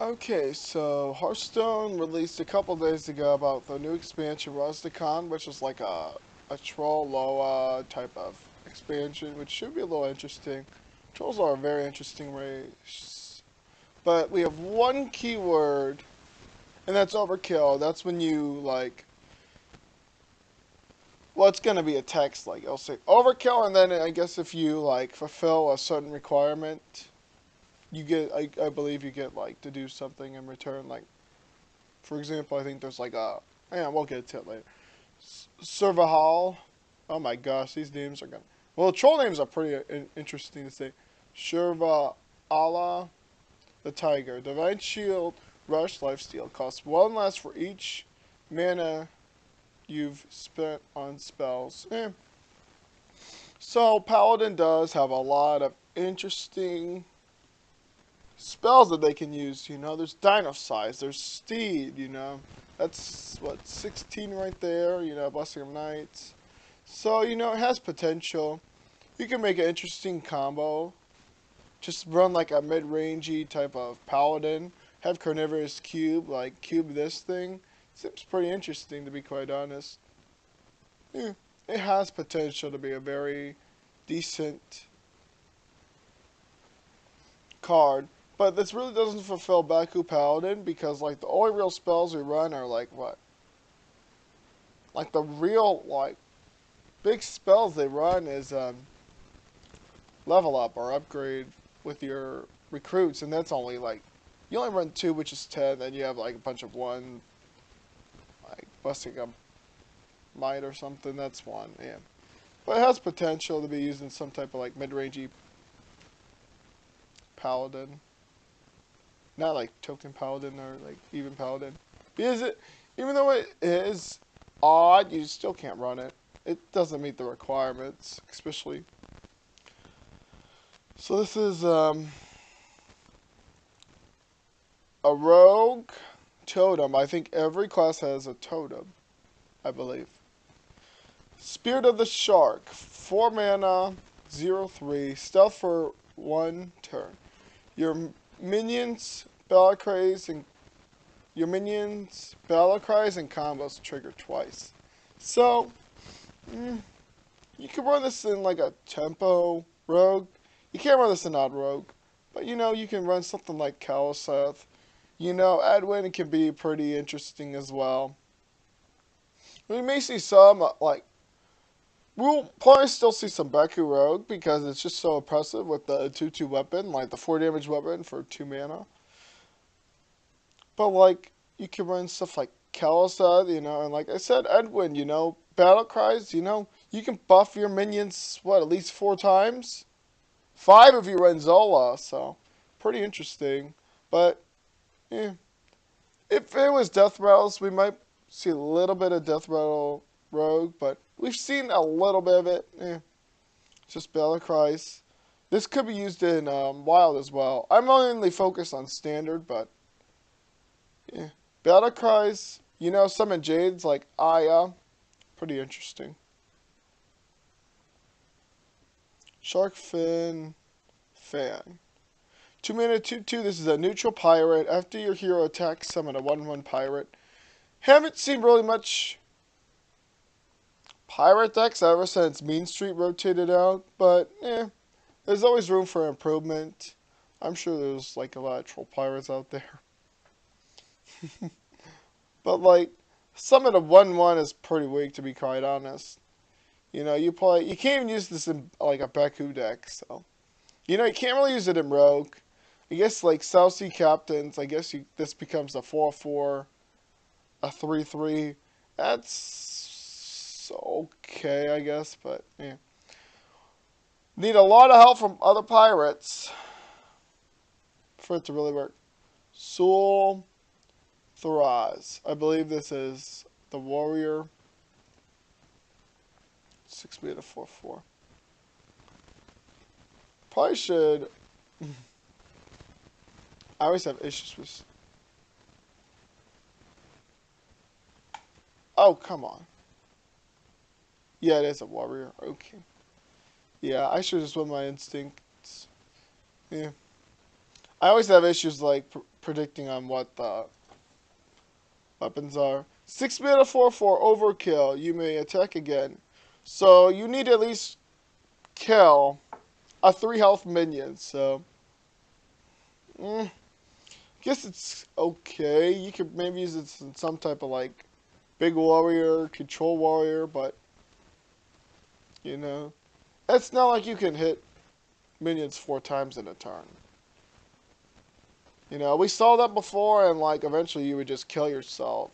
Okay, so Hearthstone released a couple days ago about the new expansion Rastakhan, which is like a troll Loa type of expansion, which should be a little interesting. Trolls are a very interesting race. But we have one keyword, and that's overkill. That's when you like well, it's gonna be a text like it'll say overkill, and then I guess if you like fulfill a certain requirement, you get I believe you get like to do something in return. Like for example, I think there's like a yeah, we'll get to it later. Servahal. Oh my gosh, these names are gonna. Well, the troll names are pretty interesting to say. Sherva Allah, the Tiger. Divine Shield, Rush, Lifesteal. Costs one less for each mana you've spent on spells. So, Paladin does have a lot of interesting spells that they can use. There's Dino Size, there's Steed, That's, what, 16 right there, Blessing of Knights. So, it has potential. You can make an interesting combo. Just run like a mid-rangey type of Paladin. Have Carnivorous Cube, like cube this thing. Seems pretty interesting to be quite honest. Yeah, it has potential to be a very decent card. But this really doesn't fulfill Baku Paladin because like the only real spells we run are like what? Like the real like big spells they run is level up or upgrade with your recruits, and that's only like you only run two, which is 10, then you have like a bunch of one, like busting a might or something. That's one, yeah. But it has potential to be used in some type of like mid-rangey paladin, not like token paladin or like even paladin. Because even though it is odd, you still can't run it. It doesn't meet the requirements, especially. So this is a rogue totem. I think every class has a totem, I believe. Spirit of the Shark, 4 mana, 0/3, stealth for 1 turn. Your minions battle cries and combos trigger twice. So, you can run this in like a tempo rogue. You can't run this in odd rogue, but you can run something like Kaliseth. Edwin can be pretty interesting as well. We may see some like we'll probably still see some Baku Rogue because it's just so oppressive with the 2/2 weapon, like the 4 damage weapon for 2 mana. But like you can run stuff like Kalisad, and like I said, Edwin, battle cries, you can buff your minions what at least 4 times, 5 if you run Zola, so pretty interesting. But yeah, if it was Death Rattles, we might see a little bit of Death Rattle Rogue, but we've seen a little bit of it. It's just Battle Cries. This could be used in Wild as well. I'm only focused on Standard, but yeah. Battle Cries, summon Jades like Aya. Pretty interesting. Sharkfin Fan. 2 mana 2/2. This is a neutral pirate. After your hero attacks, summon a 1/1 pirate. Haven't seen really much pirate decks ever since Mean Street rotated out, but there's always room for improvement. I'm sure there's like a lot of troll pirates out there. But like summon a 1/1 is pretty weak to be quite honest. You can't even use this in like a Baku deck, so you can't really use it in Rogue. I guess like South Sea Captains, I guess this becomes a 4/4, a 3/3. That's okay, I guess, but yeah. Need a lot of help from other pirates for it to really work. Sul Tharaz. I believe this is the warrior. 6 mana 4/4. Probably should. I always have issues with. Oh, come on. Yeah, it is a warrior. Okay. Yeah, I should just went my instincts. Yeah. I always have issues like predicting on what the weapons are. 6 mana 4/4 overkill. You may attack again. So you need to at least kill a 3 health minion. So, guess it's okay. You could maybe use it in some type of like big warrior, control warrior, but you know, it's not like you can hit minions 4 times in a turn. You know, we saw that before, and like eventually you would just kill yourself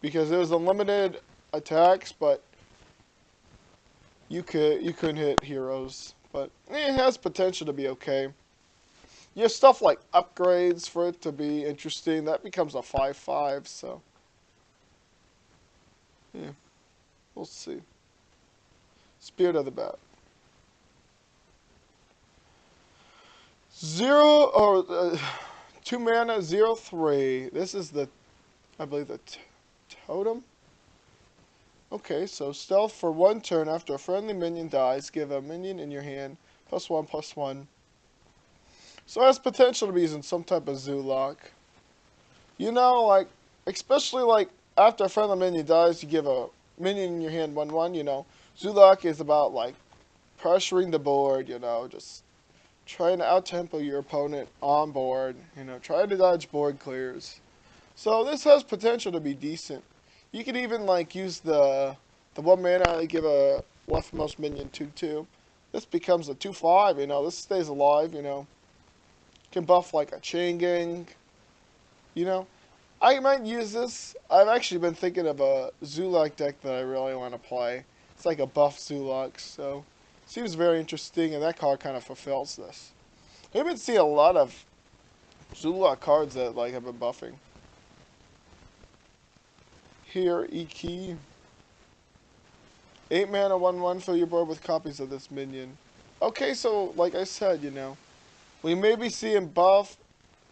because it was unlimited attacks, but you couldn't hit heroes. But it has potential to be okay. You have stuff like upgrades for it to be interesting. That becomes a 5/5. So yeah, we'll see. Spirit of the Bat. 2 mana 0/3. This is the, I believe the totem. Okay, so stealth for 1 turn after a friendly minion dies. Give a minion in your hand +1/+1. So it has potential to be used in some type of zoo lock. You know, like especially like after a friendly minion dies, you give a minion in your hand 1/1. You know, zoo lock is about like pressuring the board. You know, just trying to out-tempo your opponent on board, you know, trying to dodge board clears. So this has potential to be decent. You could even like use the 1 mana to give a leftmost minion 2/2. This becomes a 2/5, you know, this stays alive, you know. Can buff like a chain gang, you know. I might use this. I've actually been thinking of a Zulak deck that I really want to play. It's like a buff Zulak, so seems very interesting, and that card kind of fulfills this. I've been seeing a lot of Zulak cards that like have been buffing. Here, E-Key. 8 mana 1/1, fill your board with copies of this minion. Okay, so like I said, you know, we may be seeing buff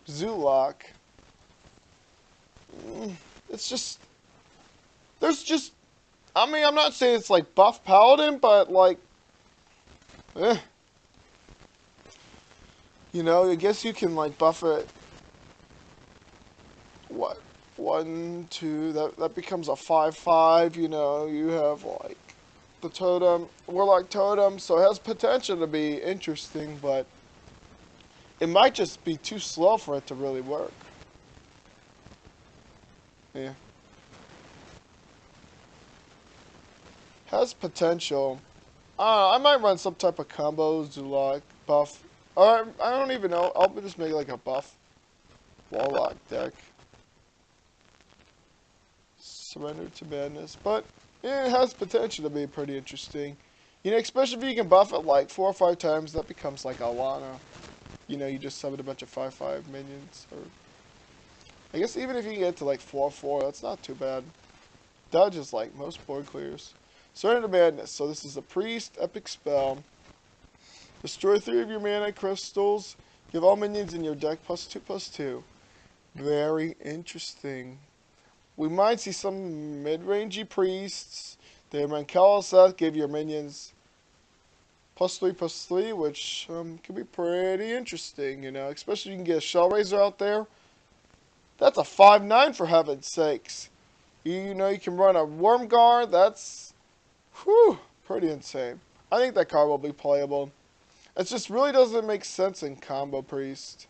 Zulak. It's just, there's just, I mean, I'm not saying it's like buff Paladin, but like, you know, I guess you can like buff it. What? 1, 2, that becomes a 5/5, you know, you have like the totem, Warlock totem, so it has potential to be interesting, but it might just be too slow for it to really work. Yeah. Has potential. I might run some type of combo, Zulak, buff. Or, I don't even know. I'll just make like a buff Warlock deck. Surrender to Madness. But yeah, it has potential to be pretty interesting. You know, especially if you can buff it like 4 or 5 times, that becomes like Alana. You know, you just summon a bunch of 5/5 minions. Or I guess even if you get to like 4/4, that's not too bad. Dodges like most board clears. Surrender to Madness. So this is a priest, epic spell. Destroy 3 of your mana crystals. Give all minions in your deck +2/+2. Very interesting. We might see some mid-rangey priests. They run Seth, give your minions +3/+3, which can be pretty interesting, you know. Especially if you can get a Shellraiser out there. That's a 5/9 for heaven's sakes. You know, you can run a Worm Guard. That's, whew, pretty insane. I think that card will be playable. It just really doesn't make sense in Combo Priest.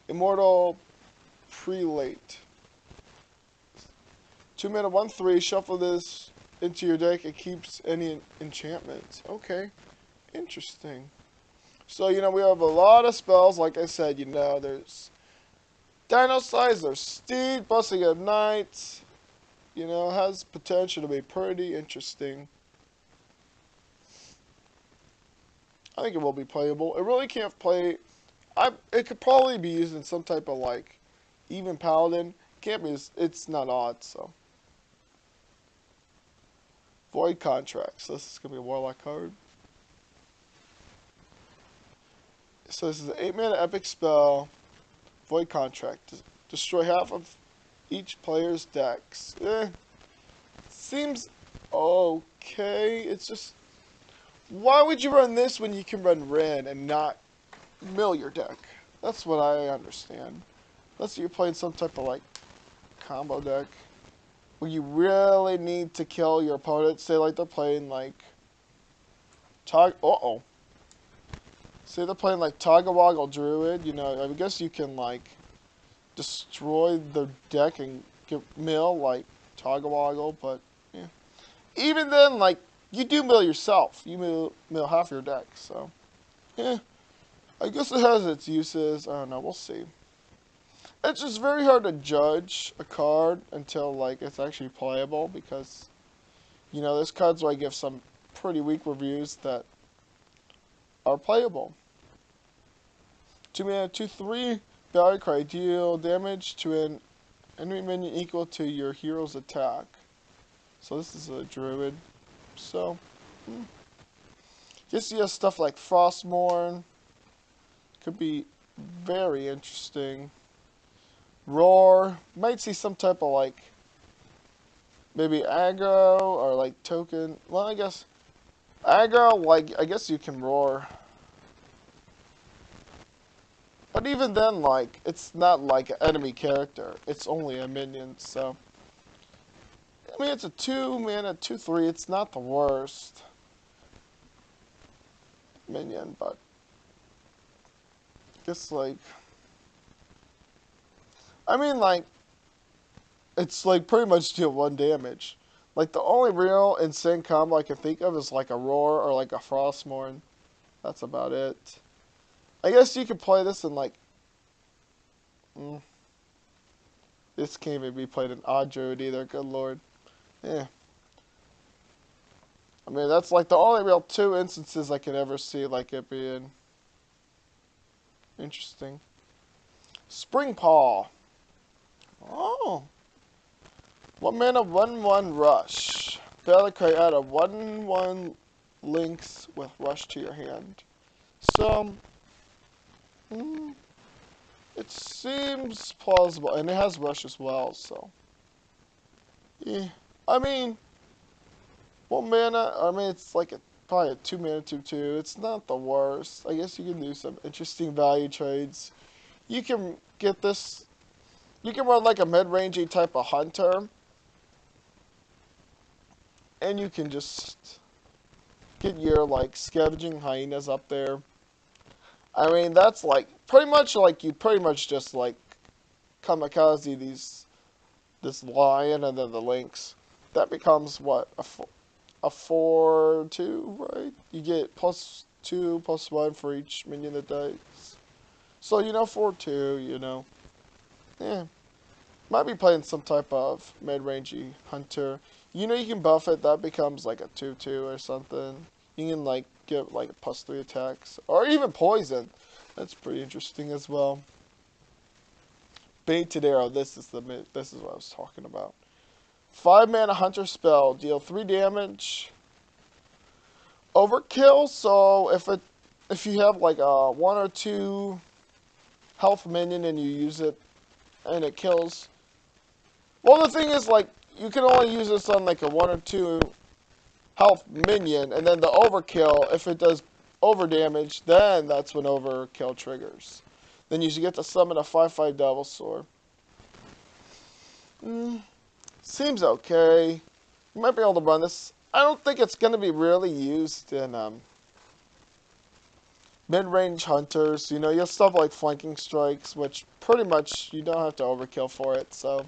Immortal Prelate. 2 mana 1/3. Shuffle this into your deck. It keeps any enchantments. Okay. Interesting. So, you know, we have a lot of spells. Like I said, you know, there's Dino Size, there's Steed, Blessing of Night. You know, has potential to be pretty interesting. I think it will be playable. It really can't play. It could probably be used in some type of like even Paladin. Can't be. It's not odd. So Void Contract. So this is gonna be a Warlock card. So this is an 8 mana epic spell. Void Contract. Destroy half of each player's decks. Seems okay. It's just Why would you run this when you can run Ren and not mill your deck? That's what I understand. Unless you're playing some type of like combo deck where you really need to kill your opponent. Say like they're playing like Say they're playing like Tagawaggle Druid. You know, I guess you can like destroy the deck and get mill like Tagawaggle, but yeah. Even then, like you do mill yourself. You mill half your deck, so yeah. I guess it has its uses. I don't know. We'll see. It's just very hard to judge a card until like it's actually playable because you know there's cards where I give some pretty weak reviews that are playable. 2 mana, 2/3 value cry. Deal damage to an enemy minion equal to your hero's attack. So this is a druid. So guess you have stuff like Frostmourne. Could be very interesting. Roar. Might see some type of like maybe aggro or like token. Well, I guess aggro, like I guess you can roar. But even then, like it's not like an enemy character. It's only a minion, so I mean it's a 2 mana 2/3. It's not the worst minion, but I guess like I mean like it's like pretty much deal 1 damage. Like the only real insane combo I can think of is like a roar or like a Frostmourne. That's about it. I guess you could play this in like this can't even be played in odd druid either, good lord. Yeah. I mean that's like the only real 2 instances I can ever see like it being interesting. Spring Paw. Oh. 1 mana 1/1 rush. Valkyrie add a 1/1 links with rush to your hand. So it seems plausible, and it has rush as well, so yeah. I mean 1 mana, I mean it's like probably a 2 mana 2/2. It's not the worst. I guess you can do some interesting value trades. You can get this, you can run like a mid-rangey type of hunter, and you can just get your like scavenging hyenas up there. I mean that's like pretty much like you pretty much just like kamikaze this lion and then the lynx. That becomes what a 4/2, right? You get +2 +1 for each minion that dies. So you know 4/2, you know. Yeah. Might be playing some type of mid-rangey hunter. You know you can buff it, that becomes like a 2/2 or something. You can like get like +3 attacks. Or even poison. That's pretty interesting as well. Baited arrow, this is what I was talking about. 5 mana hunter spell, deal 3 damage. Overkill, so if you have like a 1 or 2 health minion and you use it and it kills. Well, the thing is, like, you can only use this on, like, a 1 or 2 health minion, and then the overkill, if it does over damage, then that's when overkill triggers. Then you should get to summon a 5/5 Devil Sword. Seems okay. You might be able to run this. I don't think it's going to be really used in mid-range hunters. You know, you have stuff like flanking strikes, which pretty much you don't have to overkill for it, so.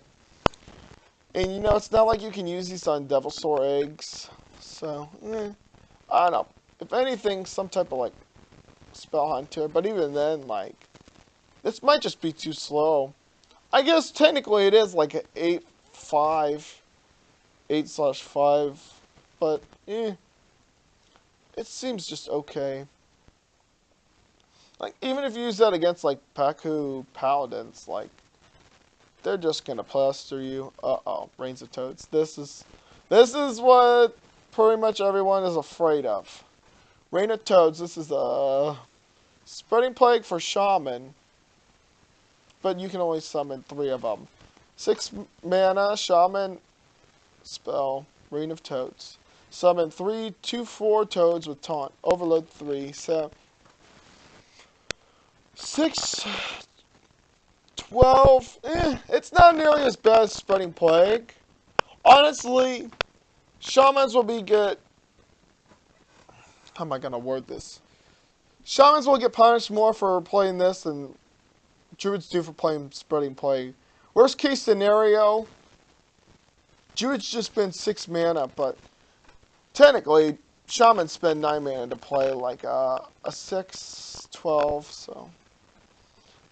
And you know, it's not like you can use these on Devil Sword eggs. So, I don't know. If anything, some type of like spell hunter. But even then, like, this might just be too slow. I guess technically it is like an 8/5, 8/5. But, it seems just okay. Like, even if you use that against like Paku Paladins, like, they're just gonna plaster you. Uh-oh, Reigns of Toads. This is what pretty much everyone is afraid of. Reign of Toads. This is a spreading plague for shaman, but you can only summon 3 of them. 6 mana shaman spell. Reign of Toads. Summon 3 2/4 toads with taunt. Overload 3. So 6 12. It's not nearly as bad as Spreading Plague. Honestly, Shamans will be good. How am I gonna word this? Shamans will get punished more for playing this than Druids do for playing Spreading Plague. Worst case scenario, Druids just spend 6 mana, but technically, Shamans spend 9 mana to play like a 6/12, so.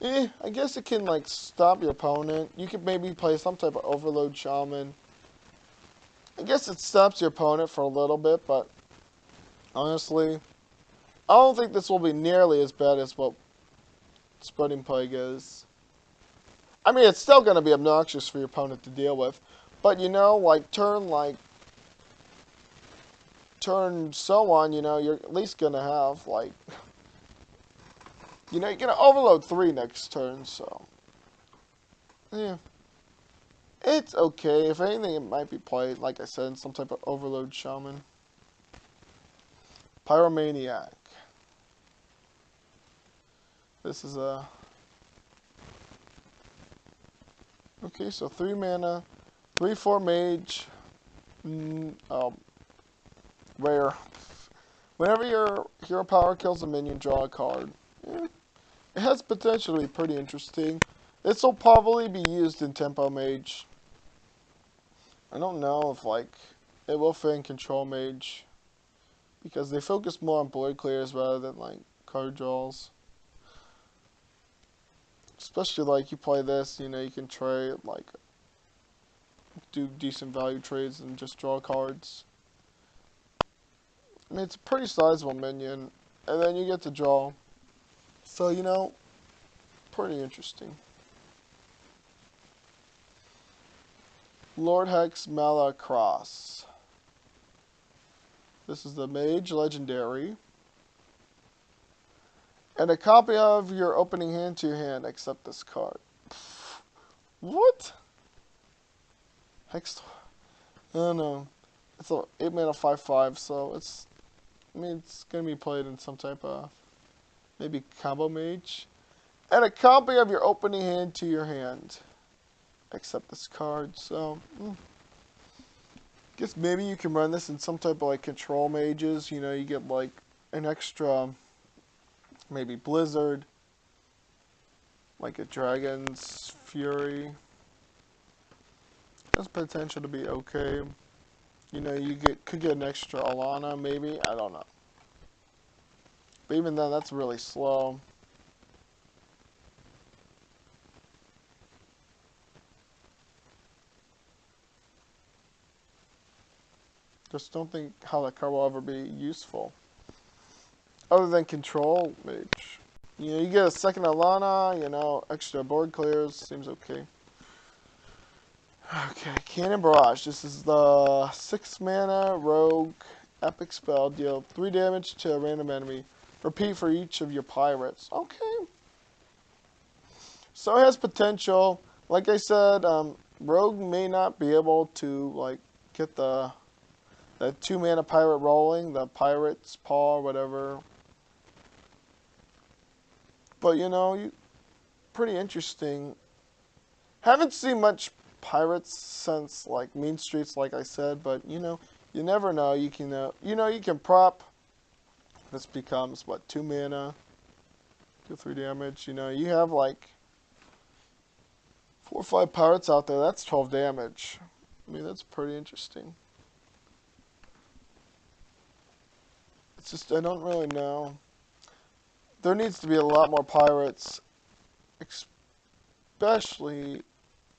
I guess it can like stop your opponent. You could maybe play some type of Overload Shaman. I guess it stops your opponent for a little bit, but honestly, I don't think this will be nearly as bad as what Spreading Plague is. I mean, it's still going to be obnoxious for your opponent to deal with, but you know, like turn so on, you know, you're at least going to have like, you know, you're going to overload 3 next turn, so yeah. It's okay. If anything, it might be played, like I said, in some type of Overload Shaman. Pyromaniac. This is a... Okay, so 3 mana, 3/4 mage, rare. Whenever your hero power kills a minion, draw a card. It has potential to be pretty interesting. This will probably be used in Tempo Mage. I don't know if, like, it will fit in Control Mage. Because they focus more on board clears rather than, like, card draws. Especially, like, you play this, you know, you can trade, like, do decent value trades and just draw cards. I mean, it's a pretty sizable minion. And then you get to draw. So, you know, pretty interesting. Lord Hex Malacross. This is the Mage Legendary. And a copy of your opening hand to your hand, except this card. What? Hex. I don't know. It's a 8 mana 5/5, so it's. I mean, it's gonna be played in some type of maybe combo mage. And a copy of your opening hand to your hand, except this card. So, guess maybe you can run this in some type of like control mages. You know, you get like an extra, maybe Blizzard, like a Dragon's Fury. Has potential to be okay. You know, you could get an extra Alana, maybe. I don't know. But even then, that's really slow. Just don't think how that card will ever be useful. Other than control mage. You know, you get a second Alana, you know, extra board clears, seems okay. Okay, Cannon Barrage. This is the 6 mana rogue epic spell. Deal 3 damage to a random enemy. Repeat for each of your pirates. Okay. So it has potential. Like I said, rogue may not be able to like get the 2 mana pirate rolling, the pirate's paw or whatever. But you know, pretty interesting. Haven't seen much pirates since like Mean Streets, like I said, but you know, you never know. You can, you know, you can prop. This becomes what, 2 mana, do 3 damage. You know, you have like 4 or 5 pirates out there. That's 12 damage. I mean, that's pretty interesting. It's just I don't really know. There needs to be a lot more pirates, especially.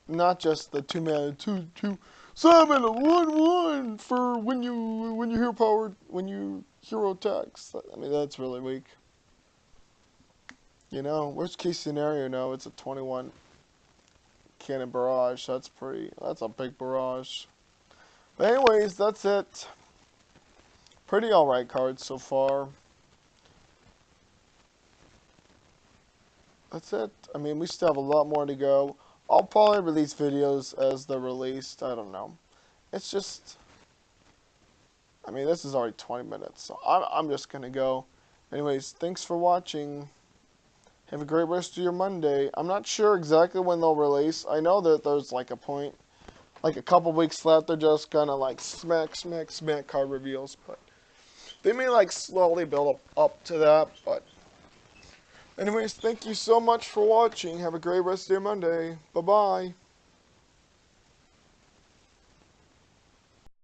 Not just the 2 mana 2/2 summon a 1/1 for when you hero attacks. I mean, that's really weak. You know, worst case scenario, no, it's a 21 cannon barrage. That's a big barrage. But anyways, that's it. Pretty alright cards so far. That's it. I mean, we still have a lot more to go. I'll probably release videos as they're released. I don't know. It's just, I mean, this is already 20 minutes, so I'm just gonna go. Anyways, thanks for watching. Have a great rest of your Monday. I'm not sure exactly when they'll release. I know that there's like a point, like a couple weeks left. They're just gonna like smack card reveals, but they may like slowly build up to that. But anyways, thank you so much for watching. Have a great rest of your Monday. Bye bye.